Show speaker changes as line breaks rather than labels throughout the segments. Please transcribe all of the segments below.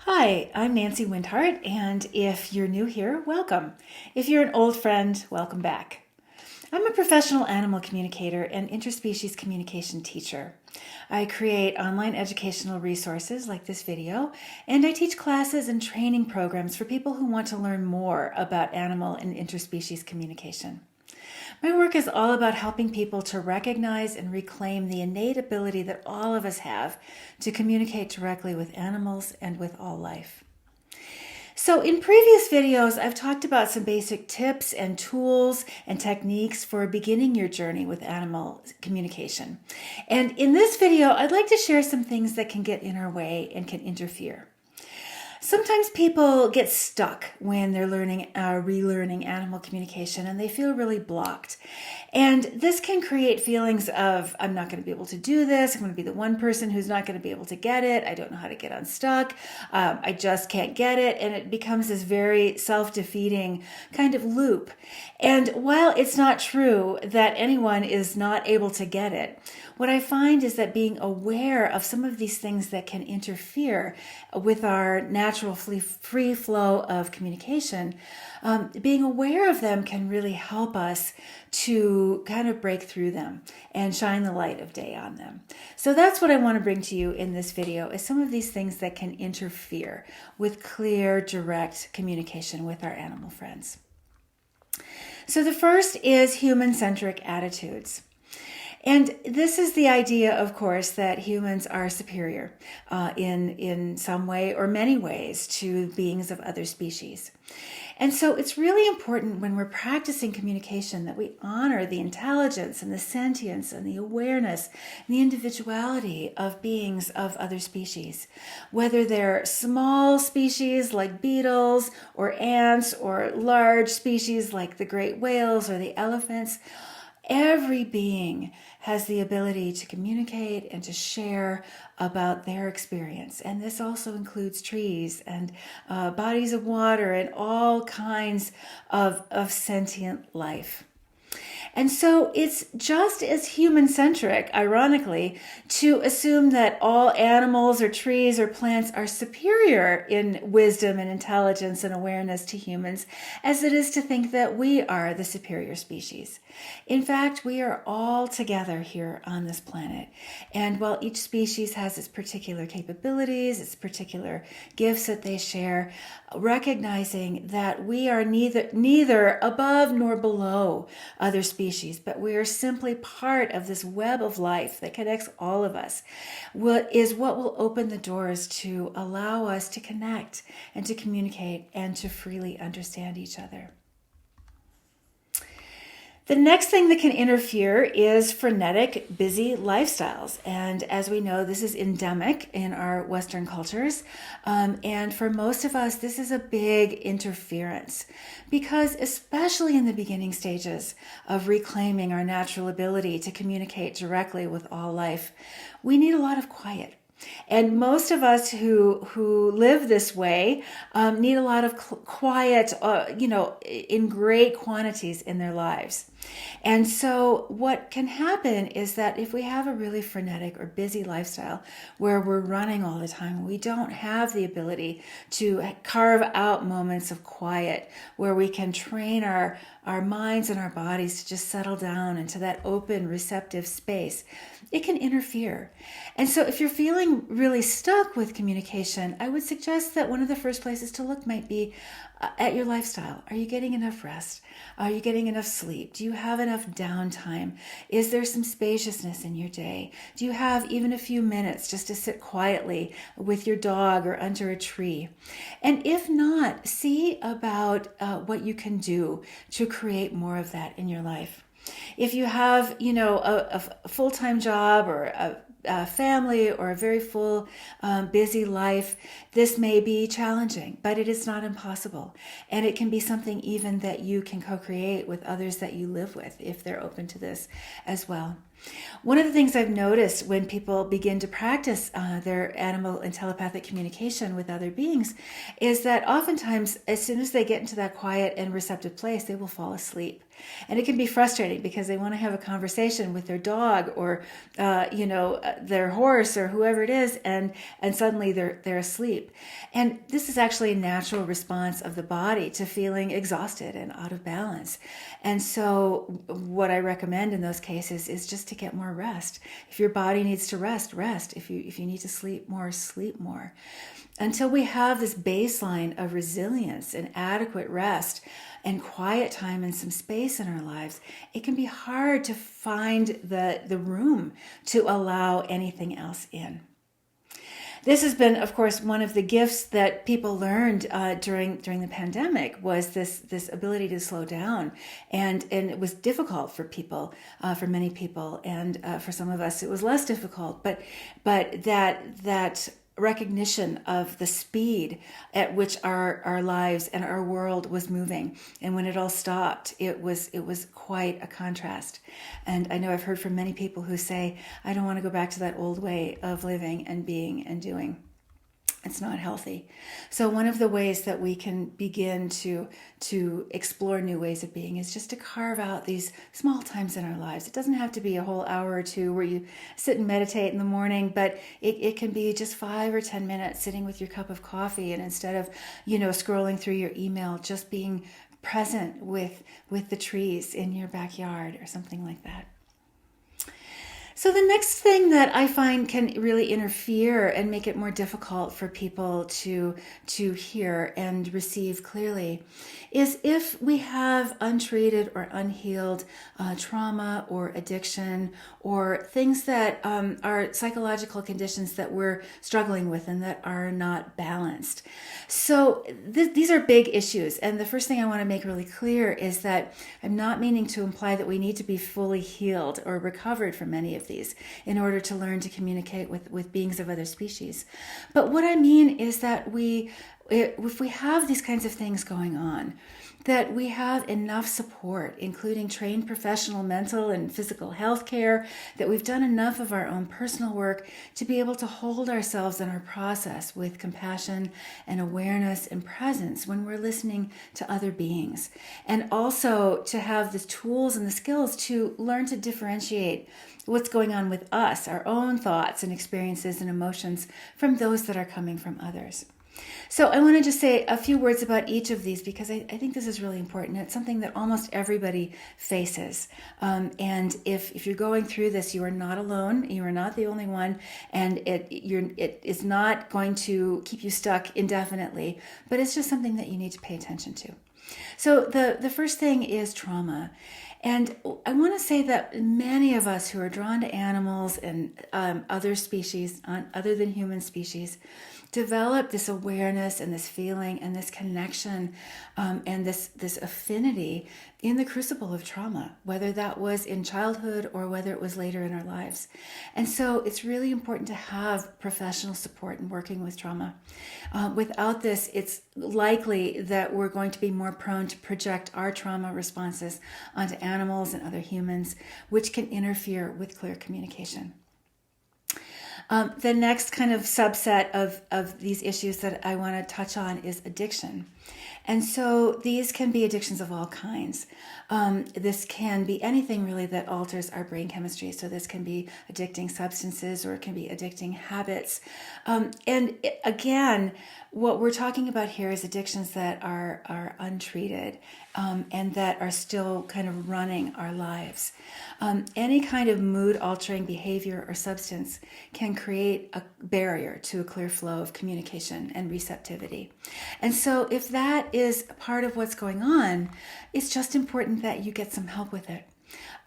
Hi, I'm Nancy Windhart, and if you're new here, welcome. If you're an old friend, welcome back. I'm a professional animal communicator and interspecies communication teacher. I create online educational resources like this video, and I teach classes and training programs for people who want to learn more about animal and interspecies communication. My work is all about helping people to recognize and reclaim the innate ability that all of us have to communicate directly with animals and with all life. So in previous videos, I've talked about some basic tips and tools and techniques for beginning your journey with animal communication. And in this video, I'd like to share some things that can get in our way and can interfere. Sometimes people get stuck when they're relearning animal communication, and they feel really blocked. And this can create feelings of, I'm not going to be able to do this. I'm going to be the one person who's not going to be able to get it. I don't know how to get unstuck. I just can't get it. And it becomes this very self-defeating kind of loop. And while it's not true that anyone is not able to get it, what I find is that being aware of some of these things that can interfere with our natural free flow of communication, being aware of them can really help us to kind of break through them and shine the light of day on them. So that's what I want to bring to you in this video, is some of these things that can interfere with clear, direct communication with our animal friends. So the first is human-centric attitudes. And this is the idea, of course, that humans are superior in some way or many ways to beings of other species. And so it's really important when we're practicing communication that we honor the intelligence and the sentience and the awareness and the individuality of beings of other species. Whether they're small species like beetles or ants or large species like the great whales or the elephants, every being has the ability to communicate and to share about their experience. And this also includes trees and bodies of water and all kinds of sentient life. And so it's just as human-centric, ironically, to assume that all animals or trees or plants are superior in wisdom and intelligence and awareness to humans as it is to think that we are the superior species. In fact, we are all together here on this planet. And while each species has its particular capabilities, its particular gifts that they share, recognizing that we are neither above nor below other species, but we are simply part of this web of life that connects all of us, is what will open the doors to allow us to connect and to communicate and to freely understand each other. The next thing that can interfere is frenetic, busy lifestyles. And as we know, this is endemic in our Western cultures. And for most of us, this is a big interference because especially in the beginning stages of reclaiming our natural ability to communicate directly with all life, we need a lot of quiet. And most of us who live this way need a lot of quiet, in great quantities in their lives. And so what can happen is that if we have a really frenetic or busy lifestyle where we're running all the time, we don't have the ability to carve out moments of quiet where we can train our minds and our bodies to just settle down into that open, receptive space. It can interfere. And so if you're feeling really stuck with communication, I would suggest that one of the first places to look might be at your lifestyle. Are you getting enough rest? Are you getting enough sleep? Do you have enough downtime? Is there some spaciousness in your day? Do you have even a few minutes just to sit quietly with your dog or under a tree? And if not, see about what you can do to create more of that in your life. If you have, a full-time job or a family or a very full, busy life, this may be challenging, but it is not impossible. And it can be something even that you can co-create with others that you live with if they're open to this as well. One of the things I've noticed when people begin to practice their animal and telepathic communication with other beings is that oftentimes, as soon as they get into that quiet and receptive place, they will fall asleep. And it can be frustrating because they want to have a conversation with their dog or, their horse or whoever it is, and suddenly they're asleep. And this is actually a natural response of the body to feeling exhausted and out of balance. And so what I recommend in those cases is just to get more rest. If your body needs to rest, rest. If you need to sleep more, sleep more. Until we have this baseline of resilience and adequate rest and quiet time and some space in our lives, it can be hard to find the room to allow anything else in. This has been, of course, one of the gifts that people learned during the pandemic was this ability to slow down, and it was difficult for people, for many people, and for some of us it was less difficult. But that recognition of the speed at which our lives and our world was moving, and when it all stopped, it was quite a contrast. And I know I've heard from many people who say, I don't want to go back to that old way of living and being and doing. It's not healthy. So one of the ways that we can begin to explore new ways of being is just to carve out these small times in our lives. It doesn't have to be a whole hour or two where you sit and meditate in the morning, but it can be just 5 or 10 minutes sitting with your cup of coffee, and instead of, scrolling through your email, just being present with the trees in your backyard or something like that. So the next thing that I find can really interfere and make it more difficult for people to hear and receive clearly is if we have untreated or unhealed trauma or addiction or things that are psychological conditions that we're struggling with and that are not balanced. So these are big issues. And the first thing I want to make really clear is that I'm not meaning to imply that we need to be fully healed or recovered from any of these in order to learn to communicate with beings of other species. But what I mean is that if we have these kinds of things going on, that we have enough support, including trained professional mental and physical health care, that we've done enough of our own personal work to be able to hold ourselves in our process with compassion and awareness and presence when we're listening to other beings. And also to have the tools and the skills to learn to differentiate what's going on with us, our own thoughts and experiences and emotions, from those that are coming from others. So I want to just say a few words about each of these because I think this is really important. It's something that almost everybody faces. And if you're going through this, you are not alone. You are not the only one. And it is not going to keep you stuck indefinitely, but it's just something that you need to pay attention to. So the first thing is trauma. And I want to say that many of us who are drawn to animals and other species, other than human species, develop this awareness and this feeling and this connection and this affinity in the crucible of trauma, whether that was in childhood or whether it was later in our lives. And so it's really important to have professional support in working with trauma. Without this, it's likely that we're going to be more prone to project our trauma responses onto animals and other humans, which can interfere with clear communication. The next kind of subset of these issues that I want to touch on is addiction. And so these can be addictions of all kinds. This can be anything really that alters our brain chemistry. So this can be addicting substances or it can be addicting habits. Again, what we're talking about here is addictions that are untreated and that are still kind of running our lives. Any kind of mood-altering behavior or substance can create a barrier to a clear flow of communication and receptivity. And so if that is part of what's going on, it's just important that you get some help with it.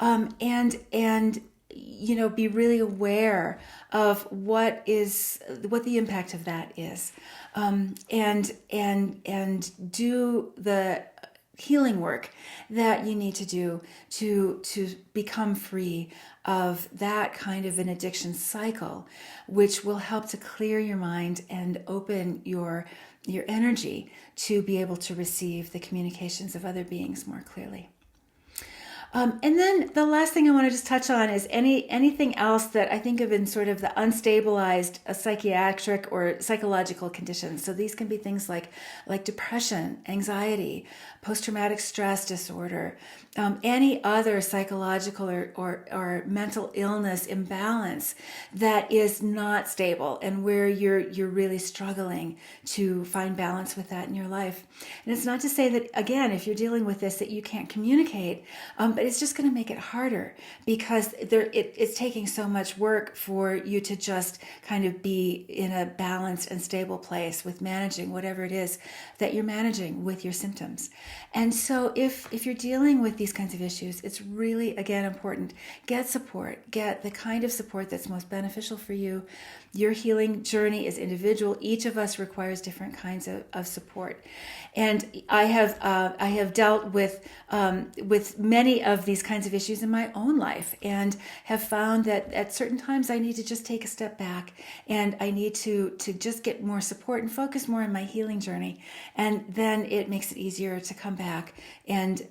And be really aware of what the impact of that is, and do the healing work that you need to do to become free of that kind of an addiction cycle, which will help to clear your mind and open your energy to be able to receive the communications of other beings more clearly. And then the last thing I want to just touch on is anything else that I think of in sort of the unstabilized psychiatric or psychological conditions. So these can be things like depression, anxiety, post-traumatic stress disorder, any other psychological or mental illness imbalance that is not stable and where you're really struggling to find balance with that in your life. And it's not to say that, again, if you're dealing with this, that you can't communicate, but it's just going to make it harder because it's taking so much work for you to just kind of be in a balanced and stable place with managing whatever it is that you're managing with your symptoms. And so if you're dealing with these kinds of issues, it's really, again, important. Get support. Get the kind of support that's most beneficial for you. Your healing journey is individual. Each of us requires different kinds of support. And I have dealt with many of these kinds of issues in my own life and have found that at certain times I need to just take a step back and I need to just get more support and focus more on my healing journey. And then it makes it easier to come back and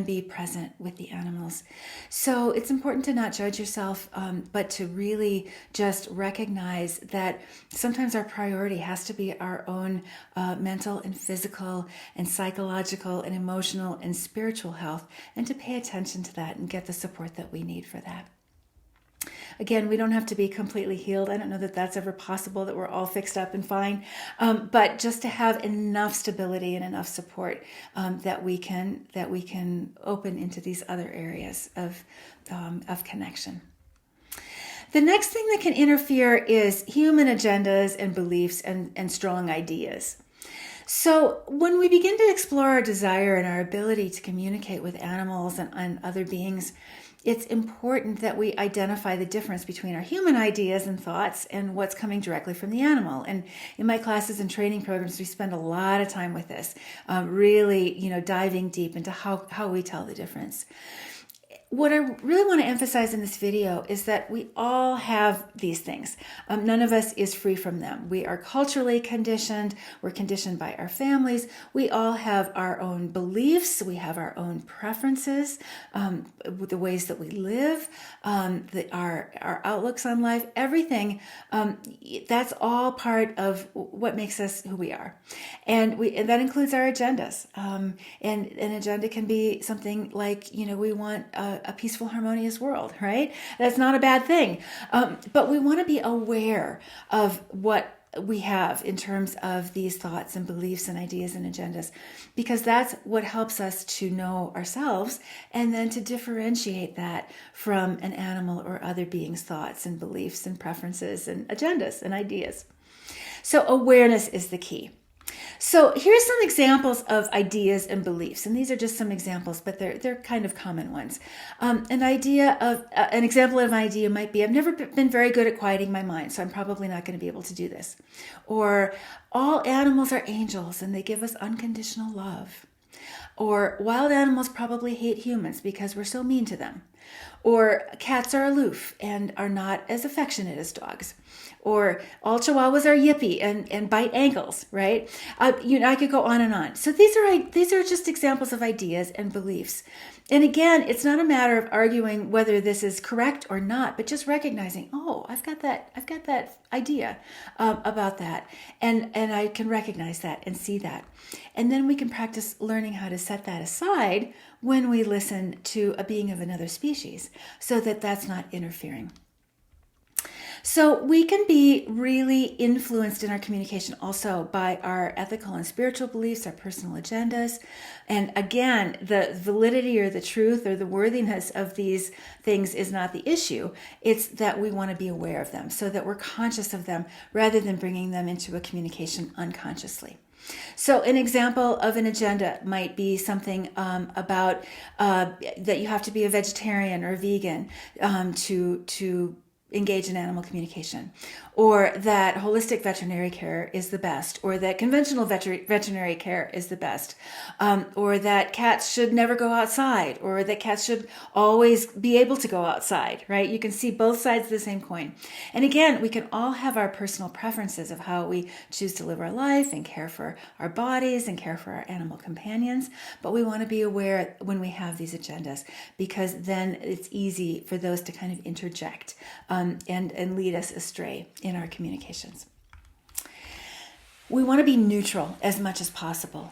be present with the animals. So it's important to not judge yourself, but to really just recognize that sometimes our priority has to be our own mental and physical and psychological and emotional and spiritual health, and to pay attention to that and get the support that we need for that. Again, we don't have to be completely healed. I don't know that that's ever possible, that we're all fixed up and fine, but just to have enough stability and enough support that we can open into these other areas of connection. The next thing that can interfere is human agendas and beliefs and strong ideas. So when we begin to explore our desire and our ability to communicate with animals and other beings, it's important that we identify the difference between our human ideas and thoughts and what's coming directly from the animal. And in my classes and training programs, we spend a lot of time with this, really, diving deep into how we tell the difference. What I really want to emphasize in this video is that we all have these things. None of us is free from them. We are culturally conditioned. We're conditioned by our families. We all have our own beliefs. We have our own preferences, the ways that we live, our outlooks on life, everything. That's all part of what makes us who we are. And that includes our agendas. And an agenda can be something like, we want a peaceful, harmonious world, right? That's not a bad thing. But we want to be aware of what we have in terms of these thoughts and beliefs and ideas and agendas, because that's what helps us to know ourselves and then to differentiate that from an animal or other being's thoughts and beliefs and preferences and agendas and ideas. So awareness is the key. So here's some examples of ideas and beliefs, and these are just some examples, but they're kind of common ones. An example of an idea might be, I've never been very good at quieting my mind, so I'm probably not going to be able to do this. Or all animals are angels and they give us unconditional love. Or wild animals probably hate humans because we're so mean to them. Or cats are aloof and are not as affectionate as dogs. Or all chihuahuas are yippy and bite ankles, right? I could go on and on. So these are just examples of ideas and beliefs. And again, it's not a matter of arguing whether this is correct or not, but just recognizing, I've got that idea about that, and I can recognize that and see that. And then we can practice learning how to set that aside when we listen to a being of another species, so that that's not interfering. So we can be really influenced in our communication also by our ethical and spiritual beliefs, our personal agendas. And again, the validity or the truth or the worthiness of these things is not the issue. It's that we want to be aware of them so that we're conscious of them rather than bringing them into a communication unconsciously. So an example of an agenda might be something about that you have to be a vegetarian or a vegan to engage in animal communication, or that holistic veterinary care is the best, or that conventional veterinary care is the best, or that cats should never go outside, or that cats should always be able to go outside, right? You can see both sides of the same coin. And again, we can all have our personal preferences of how we choose to live our life and care for our bodies and care for our animal companions, but we want to be aware when we have these agendas, because then it's easy for those to kind of interject and lead us astray in our communications. We want to be neutral as much as possible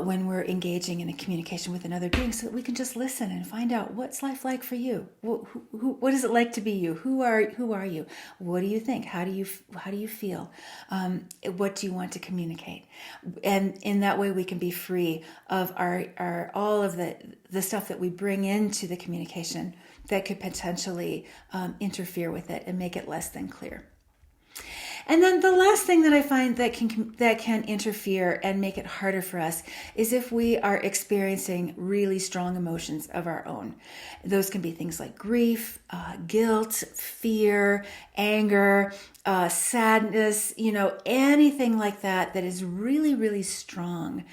when we're engaging in a communication with another being, so that we can just listen and find out, what's life like for you? What is it like to be you? Who are you? What do you think? How do you feel? What do you want to communicate? And in that way, we can be free of our all of the stuff that we bring into the communication that could potentially interfere with it and make it less than clear. And then the last thing that I find that can interfere and make it harder for us is if we are experiencing really strong emotions of our own. Those can be things like grief, guilt, fear, anger, sadness, anything like that is really, really strong.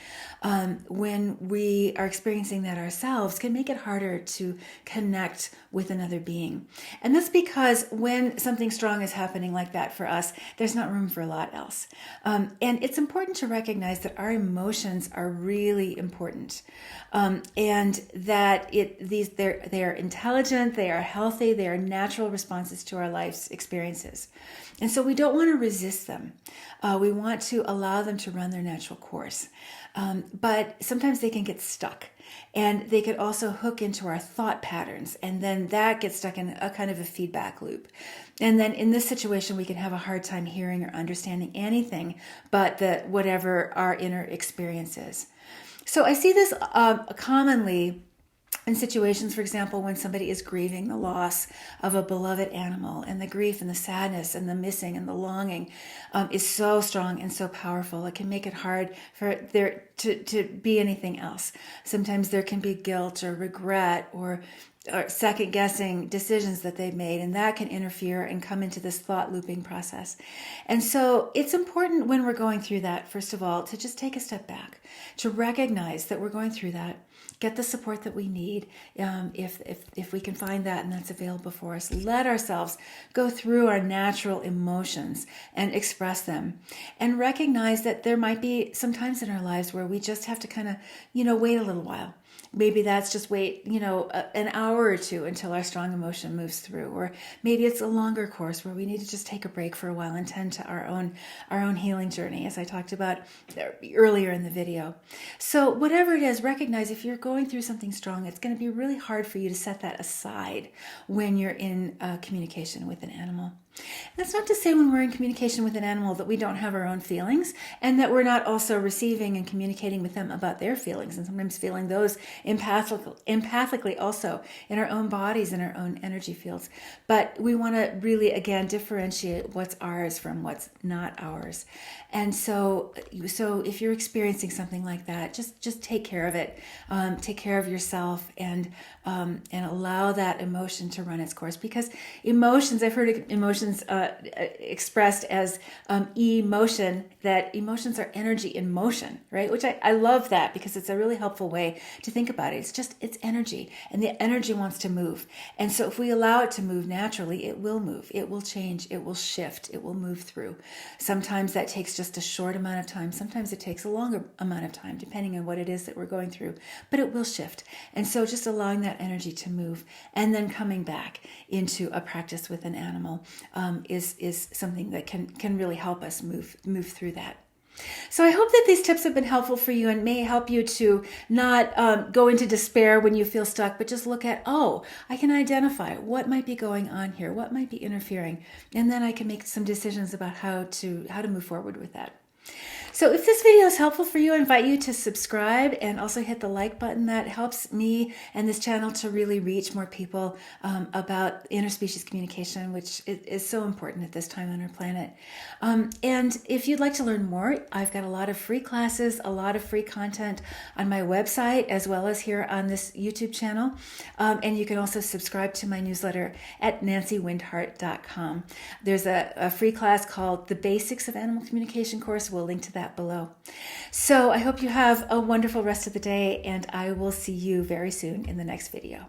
When we are experiencing that ourselves, can make it harder to connect with another being. And that's because when something strong is happening like that for us, there's not room for a lot else. And it's important to recognize that our emotions are really important, and that they are intelligent, they are healthy, they are natural responses to our life's experiences. And so we don't want to resist them. We want to allow them to run their natural course. But sometimes they can get stuck, and they could also hook into our thought patterns, and then that gets stuck in a kind of a feedback loop. And then in this situation, we can have a hard time hearing or understanding anything but whatever our inner experience is. So I see this commonly in situations, for example, when somebody is grieving the loss of a beloved animal, and the grief and the sadness and the missing and the longing is so strong and so powerful, it can make it hard for there to be anything else. Sometimes there can be guilt or regret or second guessing decisions that they've made, and that can interfere and come into this thought looping process. And so it's important when we're going through that, first of all, to just take a step back, to recognize that we're going through that, get the support that we need, if we can find that and that's available for us. Let ourselves go through our natural emotions and express them, and recognize that there might be some times in our lives where we just have to kind of, wait a little while. Maybe that's just wait, an hour or two until our strong emotion moves through. Or maybe it's a longer course where we need to just take a break for a while and tend to our own healing journey, as I talked about earlier in the video. So whatever it is, recognize if you're going through something strong, it's going to be really hard for you to set that aside when you're in communication with an animal. That's not to say when we're in communication with an animal that we don't have our own feelings, and that we're not also receiving and communicating with them about their feelings, and sometimes feeling those empathically also in our own bodies and our own energy fields. But we want to really, again, differentiate what's ours from what's not ours. And so if you're experiencing something like that, just take care of it. Take care of yourself, and allow that emotion to run its course. Because emotions, I've heard emotions expressed as emotion, that emotions are energy in motion, right? Which I love that, because it's a really helpful way to think about it. It's energy, and the energy wants to move. And so if we allow it to move naturally, it will move, it will change, it will shift, it will move through. Sometimes that takes just a short amount of time. Sometimes it takes a longer amount of time, depending on what it is that we're going through, but it will shift. And so just allowing that energy to move, and then coming back into a practice with an animal is something that can really help us move through that. So I hope that these tips have been helpful for you and may help you to not go into despair when you feel stuck, but just look at, I can identify what might be going on here, what might be interfering, and then I can make some decisions about how to move forward with that. So if this video is helpful for you, I invite you to subscribe and also hit the like button. That helps me and this channel to really reach more people about interspecies communication, which is so important at this time on our planet. And if you'd like to learn more, I've got a lot of free classes, a lot of free content on my website, as well as here on this YouTube channel. And you can also subscribe to my newsletter at nancywindhart.com. There's a free class called The Basics of Animal Communication course. We'll link to that below. So I hope you have a wonderful rest of the day, and I will see you very soon in the next video.